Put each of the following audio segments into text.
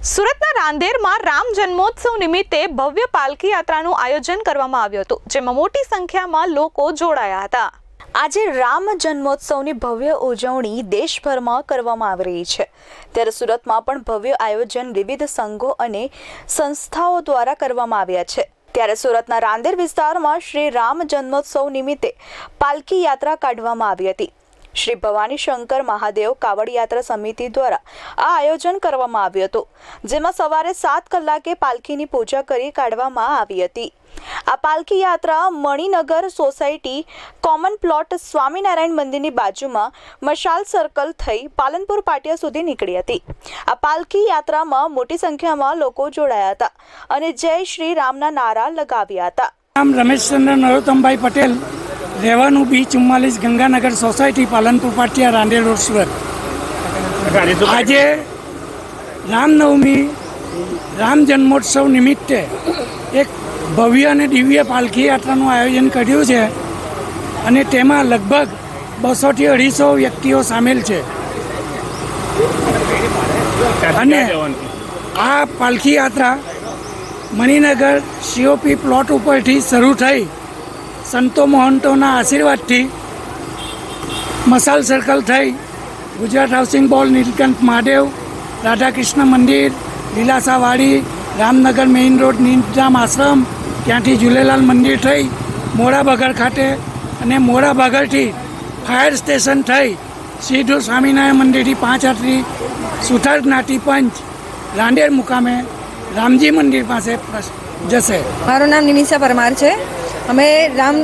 સુરતના રાંદેરમાં રામ જન્મોત્સવ નિમિત્તે ભવ્ય પાલખી યાત્રાનું આયોજન કરવામાં આવ્યું હતું, જેમાં મોટી સંખ્યામાં લોકો જોડાયા હતા। આજે રામ જન્મોત્સવની ભવ્ય ઉજવણી દેશભરમાં કરવામાં આવી રહી છે, ત્યારે સુરતમાં પણ ભવ્ય આયોજન વિવિધ સંઘો અને સંસ્થાઓ દ્વારા કરવામાં આવ્યા છે। ત્યારે સુરતના રાંદેર વિસ્તારમાં શ્રી રામ જન્મોત્સવ નિમિત્તે પાલખી યાત્રા કાઢવામાં આવી હતી। શ્રી ભવાની શંકર મહાદેવ કાવડ યાત્રા સમિતિ દ્વારા આ આયોજન કરવામાં આવ્યું હતું, જેમાં સવારે 7 કલાકે પાલખીની પૂજા કરી કાઢવામાં આવી હતી। આ પાલખી યાત્રા Maninagar society common plot Swaminarayan મંદિરની બાજુમાં મશાલ સર્કલ થઈ પાલનપુર પાટિયા સુધી નીકળી હતી। આ પાલખી યાત્રામાં મોટી સંખ્યામાં લોકો જોડાયા હતા અને જય શ્રી રામના નારા લગાવ્યા હતા। નામ રમેશચંદ્ર નરોત્તમભાઈ પટેલ, રહેવાનું B44 ગંગાનગર સોસાયટી પાલનપુર પાટિયા રાંદેર રોડ સુરત। આજે રામનવમી રામ જન્મોત્સવ નિમિત્તે એક ભવ્ય અને દિવ્ય પાલખી યાત્રાનું આયોજન કર્યું છે અને તેમાં લગભગ 200 થી 250 વ્યક્તિઓ સામેલ છે અને આ પાલખી યાત્રા મણિનગર COP પ્લોટ ઉપરથી શરૂ થઈ સંતો મહંતોના આશીર્વાદથી મશાલ સર્કલ થઈ ગુજરાત હાઉસિંગ બોર્ડ, નીલકંઠ મહાદેવ, રાધાકૃષ્ણ મંદિર, લીલાસાવાડી, રામનગર મેઇન રોડ નીલધામ આશ્રમ, ત્યાંથી ઝૂલેલાલ મંદિર થઈ મોડા બગડ ખાતે અને મોડા બગડથી ફાયર સ્ટેશન થઈ સીધું સ્વામિનારાયણ મંદિરથી 5 આટલી સુથાર જ્ઞાતિ પંચ રાંદેર મુકામે રામજી મંદિર પાસે જશે। મારું નામ નિમિષા પરમાર છે। અમે રામ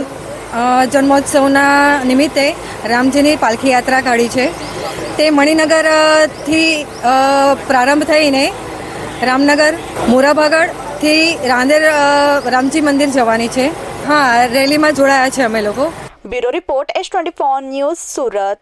જન્મોત્સવના નિમિત્તે રામજીની પાલખી યાત્રા કાઢી છે। તે મણિનગરથી પ્રારંભ થઈને રામનગર મોરાભાગળથી રાંદેર રામજી મંદિર જવાની છે। હા, રેલીમાં જોડાયા છે અમે લોકો। Bureau report S24 news Surat.